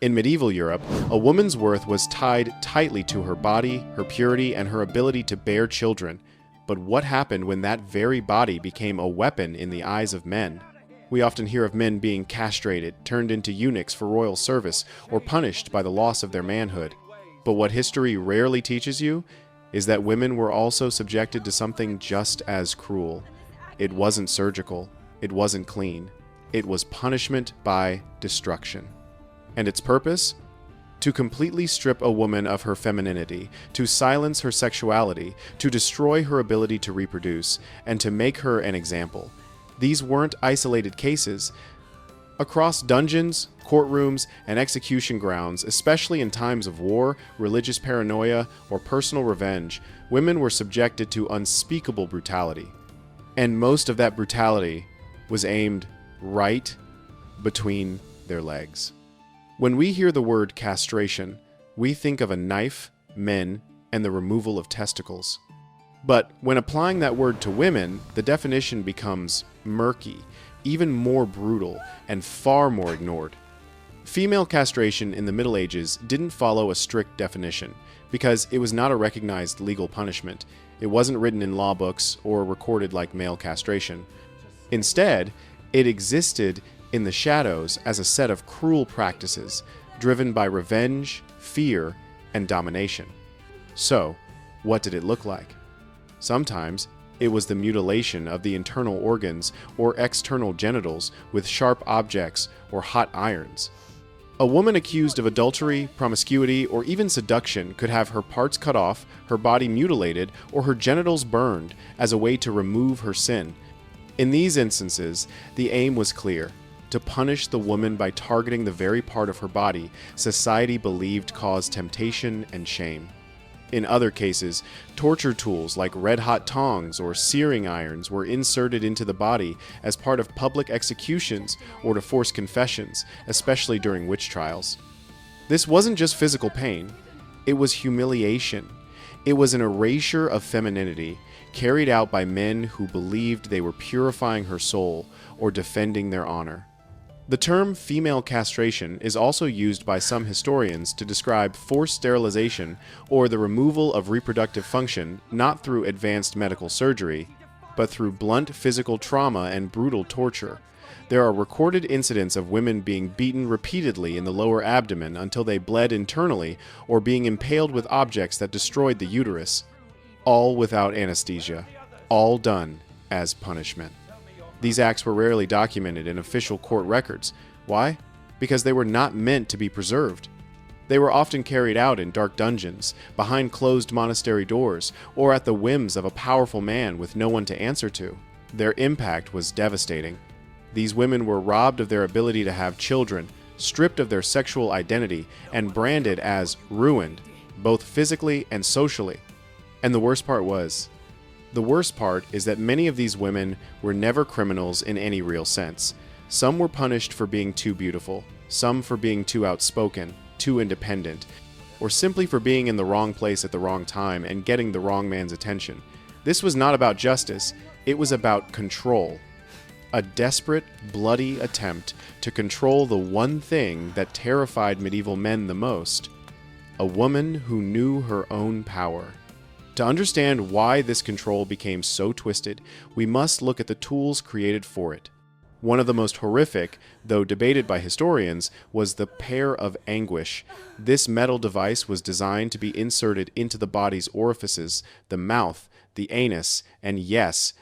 In medieval Europe, a woman's worth was tied tightly to her body, her purity, and her ability to bear children. But what happened when that very body became a weapon in the eyes of men? We often hear of men being castrated, turned into eunuchs for royal service, or punished by the loss of their manhood. But what history rarely teaches you is that women were also subjected to something just as cruel. It wasn't surgical. It wasn't clean. It was punishment by destruction. And its purpose? To completely strip a woman of her femininity, to silence her sexuality, to destroy her ability to reproduce, and to make her an example. These weren't isolated cases. Across dungeons, courtrooms, and execution grounds, especially in times of war, religious paranoia, or personal revenge, women were subjected to unspeakable brutality. And most of that brutality was aimed right between their legs. When we hear the word castration, we think of a knife, men, and the removal of testicles. But when applying that word to women, the definition becomes murky, even more brutal, and far more ignored. Female castration in the Middle Ages didn't follow a strict definition, because it was not a recognized legal punishment. It wasn't written in law books or recorded like male castration. Instead, it existed in the shadows as a set of cruel practices, driven by revenge, fear, and domination. So, what did it look like? Sometimes, it was the mutilation of the internal organs or external genitals with sharp objects or hot irons. A woman accused of adultery, promiscuity, or even seduction could have her parts cut off, her body mutilated, or her genitals burned as a way to remove her sin. In these instances, the aim was clear: to punish the woman by targeting the very part of her body society believed caused temptation and shame. In other cases, torture tools like red-hot tongs or searing irons were inserted into the body as part of public executions or to force confessions, especially during witch trials. This wasn't just physical pain, it was humiliation. It was an erasure of femininity carried out by men who believed they were purifying her soul or defending their honor. The term female castration is also used by some historians to describe forced sterilization or the removal of reproductive function not through advanced medical surgery, but through blunt physical trauma and brutal torture. There are recorded incidents of women being beaten repeatedly in the lower abdomen until they bled internally, or being impaled with objects that destroyed the uterus, all without anesthesia, all done as punishment. These acts were rarely documented in official court records. Why? Because they were not meant to be preserved. They were often carried out in dark dungeons, behind closed monastery doors, or at the whims of a powerful man with no one to answer to. Their impact was devastating. These women were robbed of their ability to have children, stripped of their sexual identity, and branded as ruined, both physically and socially. And the worst part is that many of these women were never criminals in any real sense. Some were punished for being too beautiful, some for being too outspoken, too independent, or simply for being in the wrong place at the wrong time and getting the wrong man's attention. This was not about justice, it was about control. A desperate, bloody attempt to control the one thing that terrified medieval men the most: a woman who knew her own power. To understand why this control became so twisted, we must look at the tools created for it. One of the most horrific, though debated by historians, was the pear of anguish. This metal device was designed to be inserted into the body's orifices, the mouth, the anus, and yes,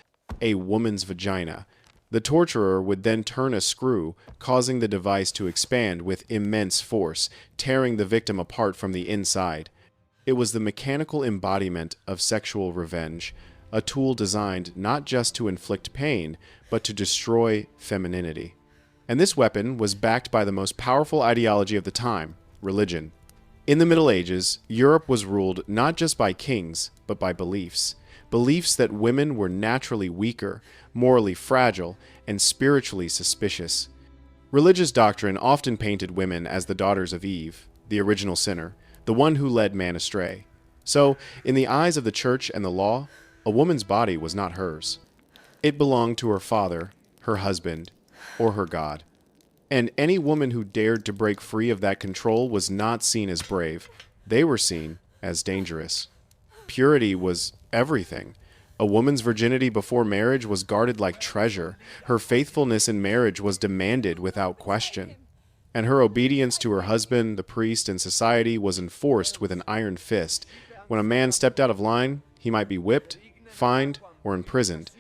a woman's vagina. The torturer would then turn a screw, causing the device to expand with immense force, tearing the victim apart from the inside. It was the mechanical embodiment of sexual revenge, a tool designed not just to inflict pain, but to destroy femininity. And this weapon was backed by the most powerful ideology of the time: religion. In the Middle Ages, Europe was ruled not just by kings, but by beliefs. Beliefs that women were naturally weaker, morally fragile, and spiritually suspicious. Religious doctrine often painted women as the daughters of Eve, the original sinner, the one who led man astray. So, in the eyes of the church and the law, a woman's body was not hers. It belonged to her father, her husband, or her God. And any woman who dared to break free of that control was not seen as brave. They were seen as dangerous. Purity was everything. A woman's virginity before marriage was guarded like treasure. Her faithfulness in marriage was demanded without question. And her obedience to her husband, the priest, and society was enforced with an iron fist. When a man stepped out of line, he might be whipped, fined, or imprisoned.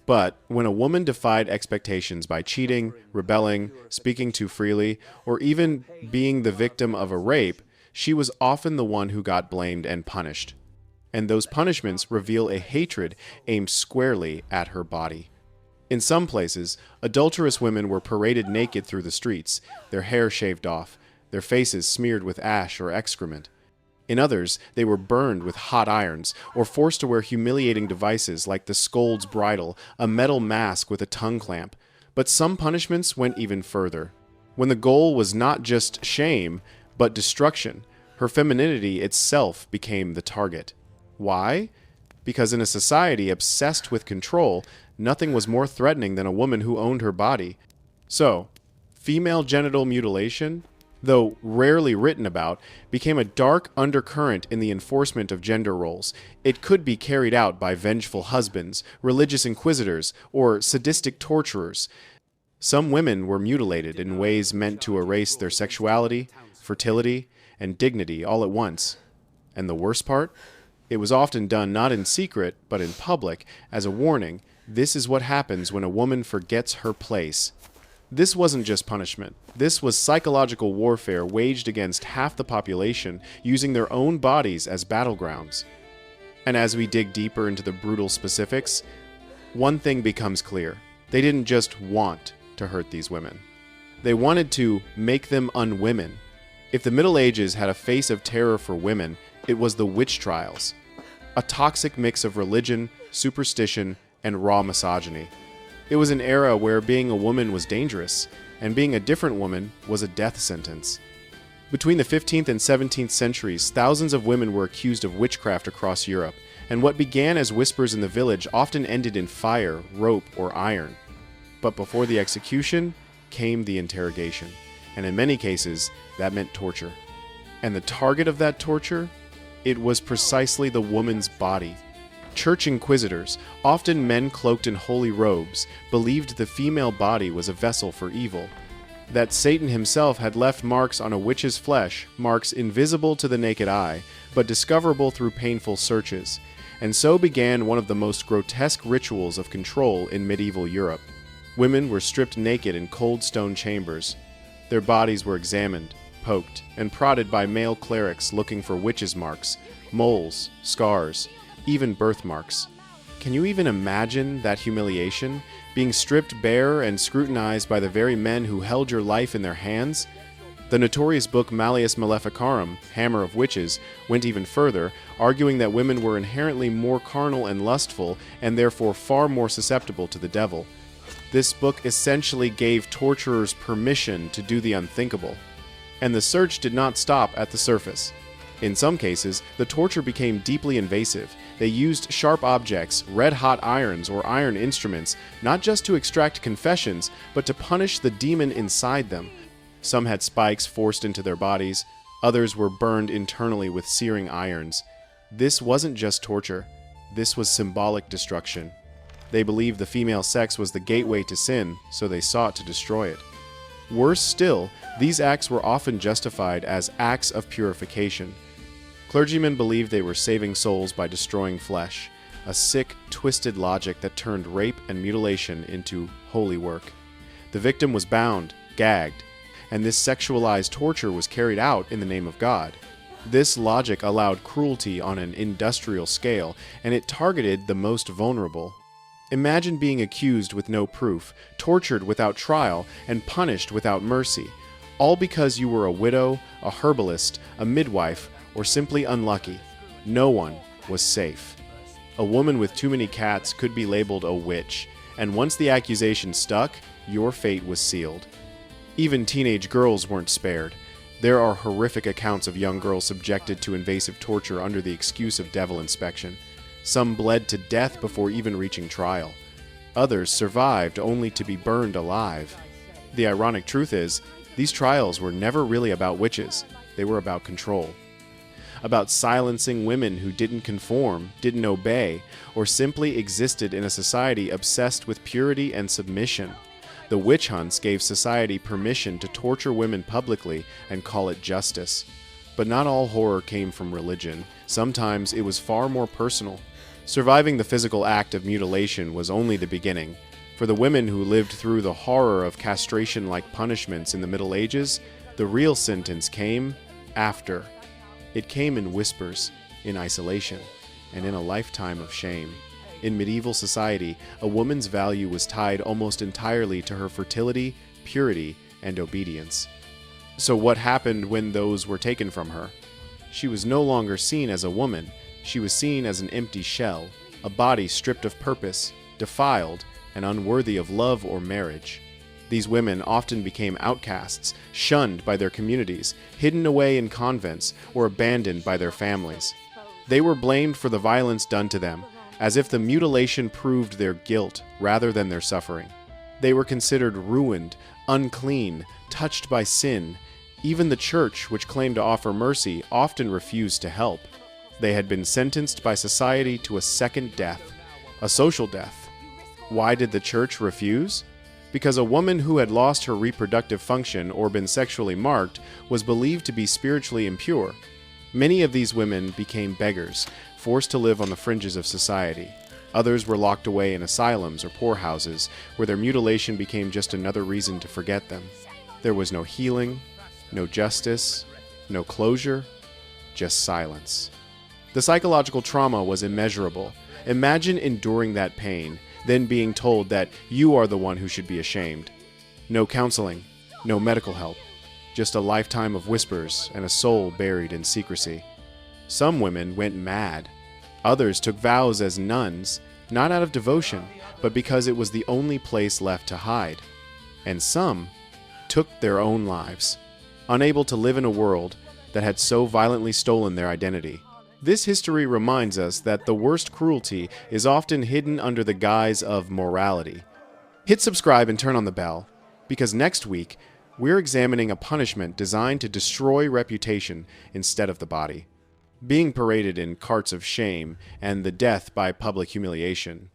But when a woman defied expectations by cheating, rebelling, speaking too freely, or even being the victim of a rape, she was often the one who got blamed and punished. And those punishments reveal a hatred aimed squarely at her body. In some places, adulterous women were paraded naked through the streets, their hair shaved off, their faces smeared with ash or excrement. In others, they were burned with hot irons, or forced to wear humiliating devices like the scold's bridle, a metal mask with a tongue clamp. But some punishments went even further. When the goal was not just shame, but destruction, her femininity itself became the target. Why? Because in a society obsessed with control, nothing was more threatening than a woman who owned her body. So, female genital mutilation, though rarely written about, became a dark undercurrent in the enforcement of gender roles. It could be carried out by vengeful husbands, religious inquisitors, or sadistic torturers. Some women were mutilated in ways meant to erase their sexuality, fertility, and dignity all at once. And the worst part? It was often done not in secret, but in public, as a warning. This is what happens when a woman forgets her place. This wasn't just punishment. This was psychological warfare waged against half the population, using their own bodies as battlegrounds. And as we dig deeper into the brutal specifics, one thing becomes clear. They didn't just want to hurt these women. They wanted to make them unwomen. If the Middle Ages had a face of terror for women, it was the witch trials. A toxic mix of religion, superstition, and raw misogyny. It was an era where being a woman was dangerous, and being a different woman was a death sentence. Between the 15th and 17th centuries, thousands of women were accused of witchcraft across Europe, and what began as whispers in the village often ended in fire, rope, or iron. But before the execution came the interrogation, and in many cases, that meant torture. And the target of that torture? It was precisely the woman's body. Church inquisitors, often men cloaked in holy robes, believed the female body was a vessel for evil. That Satan himself had left marks on a witch's flesh, marks invisible to the naked eye, but discoverable through painful searches. And so began one of the most grotesque rituals of control in medieval Europe. Women were stripped naked in cold stone chambers. Their bodies were examined, poked, and prodded by male clerics looking for witches' marks, moles, scars, even birthmarks. Can you even imagine that humiliation? Being stripped bare and scrutinized by the very men who held your life in their hands? The notorious book Malleus Maleficarum, Hammer of Witches, went even further, arguing that women were inherently more carnal and lustful, and therefore far more susceptible to the devil. This book essentially gave torturers permission to do the unthinkable. And the search did not stop at the surface. In some cases, the torture became deeply invasive. They used sharp objects, red-hot irons, or iron instruments, not just to extract confessions, but to punish the demon inside them. Some had spikes forced into their bodies. Others were burned internally with searing irons. This wasn't just torture. This was symbolic destruction. They believed the female sex was the gateway to sin, so they sought to destroy it. Worse still, these acts were often justified as acts of purification. Clergymen believed they were saving souls by destroying flesh, a sick, twisted logic that turned rape and mutilation into holy work. The victim was bound, gagged, and this sexualized torture was carried out in the name of God. This logic allowed cruelty on an industrial scale, and it targeted the most vulnerable. Imagine being accused with no proof, tortured without trial, and punished without mercy, all because you were a widow, a herbalist, a midwife, or simply unlucky. No one was safe. A woman with too many cats could be labeled a witch, and once the accusation stuck, your fate was sealed. Even teenage girls weren't spared. There are horrific accounts of young girls subjected to invasive torture under the excuse of devil inspection. Some bled to death before even reaching trial. Others survived only to be burned alive. The ironic truth is, these trials were never really about witches, they were about control. About silencing women who didn't conform, didn't obey, or simply existed in a society obsessed with purity and submission. The witch hunts gave society permission to torture women publicly and call it justice. But not all horror came from religion. Sometimes it was far more personal. Surviving the physical act of mutilation was only the beginning. For the women who lived through the horror of castration-like punishments in the Middle Ages, the real sentence came after. It came in whispers, in isolation, and in a lifetime of shame. In medieval society, a woman's value was tied almost entirely to her fertility, purity, and obedience. So what happened when those were taken from her? She was no longer seen as a woman. She was seen as an empty shell, a body stripped of purpose, defiled, and unworthy of love or marriage. These women often became outcasts, shunned by their communities, hidden away in convents, or abandoned by their families. They were blamed for the violence done to them, as if the mutilation proved their guilt rather than their suffering. They were considered ruined, unclean, touched by sin. Even the church, which claimed to offer mercy, often refused to help. They had been sentenced by society to a second death, a social death. Why did the church refuse? Because a woman who had lost her reproductive function or been sexually marked was believed to be spiritually impure. Many of these women became beggars, forced to live on the fringes of society. Others were locked away in asylums or poorhouses, where their mutilation became just another reason to forget them. There was no healing, no justice, no closure, just silence. The psychological trauma was immeasurable. Imagine enduring that pain, then being told that you are the one who should be ashamed. No counseling, no medical help, just a lifetime of whispers and a soul buried in secrecy. Some women went mad. Others took vows as nuns, not out of devotion, but because it was the only place left to hide. And some took their own lives, unable to live in a world that had so violently stolen their identity. This history reminds us that the worst cruelty is often hidden under the guise of morality. Hit subscribe and turn on the bell, because next week, we're examining a punishment designed to destroy reputation instead of the body. Being paraded in carts of shame and the death by public humiliation